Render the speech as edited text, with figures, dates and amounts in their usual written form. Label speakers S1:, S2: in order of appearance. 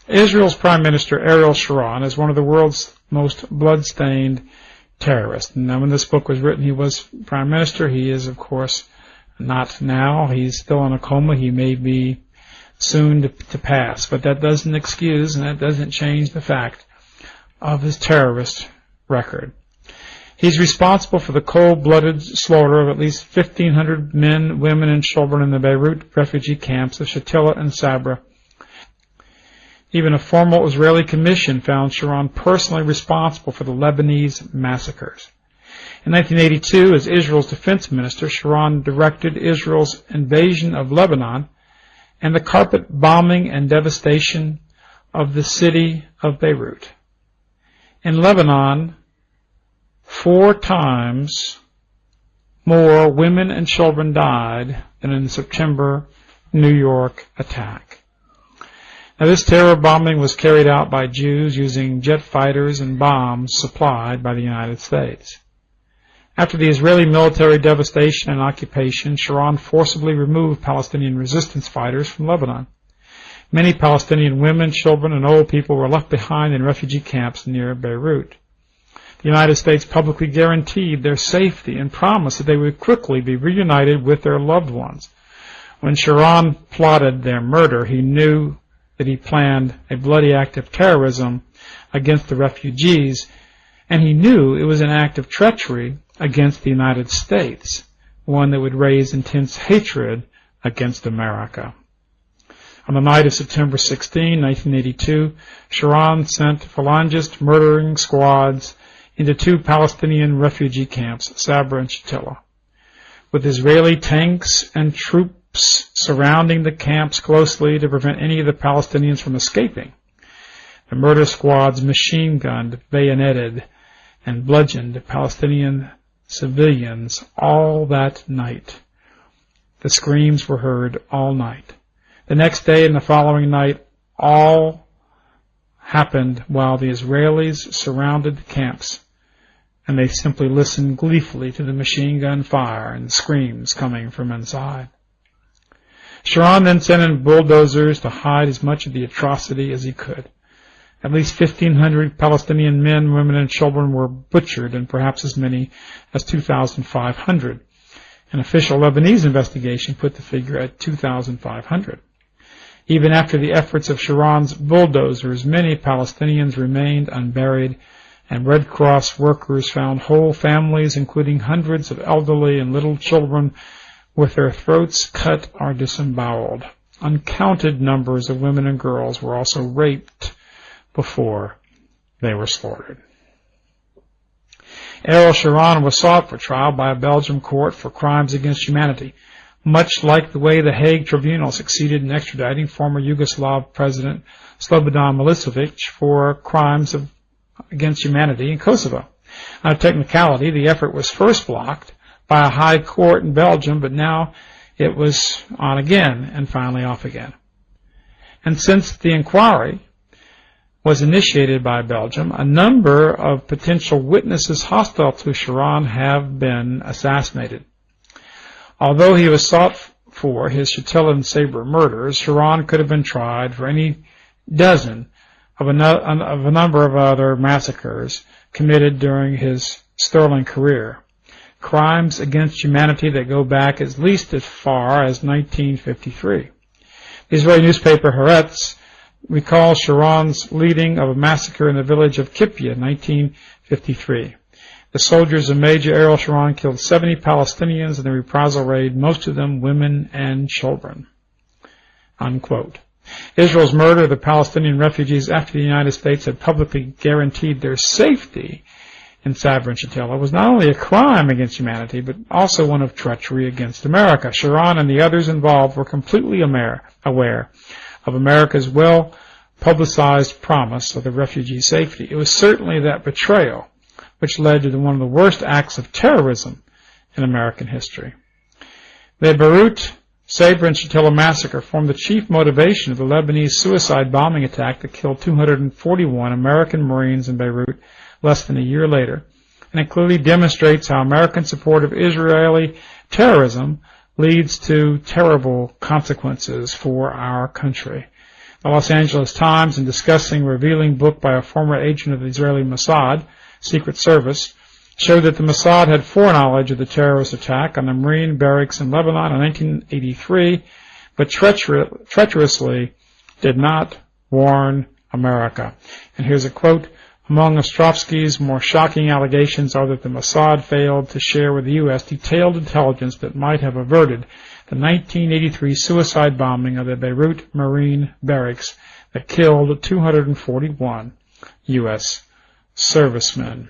S1: Israel's Prime Minister Ariel Sharon is one of the world's most blood-stained terrorists. Now, when this book was written, he was Prime Minister. He is, of course, not now. He's still in a coma. He may be soon to pass. But that doesn't excuse and that doesn't change the fact of his terrorist record. He's responsible for the cold-blooded slaughter of at least 1,500 men, women, and children in the Beirut refugee camps of Shatila and Sabra. Even a formal Israeli commission found Sharon personally responsible for the Lebanese massacres. In 1982, as Israel's defense minister, Sharon directed Israel's invasion of Lebanon and the carpet bombing and devastation of the city of Beirut. In Lebanon, 4 times more women and children died than in the September New York attack. Now, this terror bombing was carried out by Jews using jet fighters and bombs supplied by the United States. After the Israeli military devastation and occupation, Sharon forcibly removed Palestinian resistance fighters from Lebanon. Many Palestinian women, children, and old people were left behind in refugee camps near Beirut. The United States publicly guaranteed their safety and promised that they would quickly be reunited with their loved ones. When Sharon plotted their murder, he knew that he planned a bloody act of terrorism against the refugees, and he knew it was an act of treachery against the United States, one that would raise intense hatred against America. On the night of September 16, 1982, Sharon sent Falangist murdering squads into 2 Palestinian refugee camps, Sabra and Shatila. With Israeli tanks and troops surrounding the camps closely to prevent any of the Palestinians from escaping, the murder squads machine-gunned, bayoneted, and bludgeoned Palestinian civilians all that night. The screams were heard all night. The next day and the following night, all happened while the Israelis surrounded the camps, and they simply listened gleefully to the machine gun fire and screams coming from inside. Sharon then sent in bulldozers to hide as much of the atrocity as he could. At least 1,500 Palestinian men, women, and children were butchered, and perhaps as many as 2,500. An official Lebanese investigation put the figure at 2,500. Even after the efforts of Sharon's bulldozers, many Palestinians remained unburied, and Red Cross workers found whole families, including hundreds of elderly and little children, with their throats cut or disemboweled. Uncounted numbers of women and girls were also raped before they were slaughtered. Ariel Sharon was sought for trial by a Belgian court for crimes against humanity, much like the way the Hague Tribunal succeeded in extraditing former Yugoslav President Slobodan Milosevic for crimes against humanity in Kosovo. On a technicality, the effort was first blocked by a high court in Belgium, but now it was on again and finally off again. And since the inquiry was initiated by Belgium, a number of potential witnesses hostile to Sharon have been assassinated. Although he was sought for his Shatila and Sabra murders, Sharon could have been tried for any dozen of a number of other massacres committed during his sterling career. Crimes against humanity that go back at least as far as 1953. The Israeli newspaper Haaretz recalls Sharon's leading of a massacre in the village of Kippya in 1953. The soldiers of Major Ariel Sharon killed 70 Palestinians in the reprisal raid, most of them women and children. Unquote. Israel's murder of the Palestinian refugees after the United States had publicly guaranteed their safety in Sabra and Shatila was not only a crime against humanity, but also one of treachery against America. Sharon and the others involved were completely aware of America's well-publicized promise of the refugee safety. It was certainly that betrayal which led to one of the worst acts of terrorism in American history. The Beirut, Sabra, and Shatila massacre formed the chief motivation of the Lebanese suicide bombing attack that killed 241 American Marines in Beirut less than a year later, and it clearly demonstrates how American support of Israeli terrorism leads to terrible consequences for our country. The Los Angeles Times, in discussing a revealing book by a former agent of the Israeli Mossad, Secret Service, showed that the Mossad had foreknowledge of the terrorist attack on the Marine barracks in Lebanon in 1983, but treacherously did not warn America. And here's a quote: "Among Ostrovsky's more shocking allegations are that the Mossad failed to share with the U.S. detailed intelligence that might have averted the 1983 suicide bombing of the Beirut Marine barracks that killed 241 U.S. servicemen."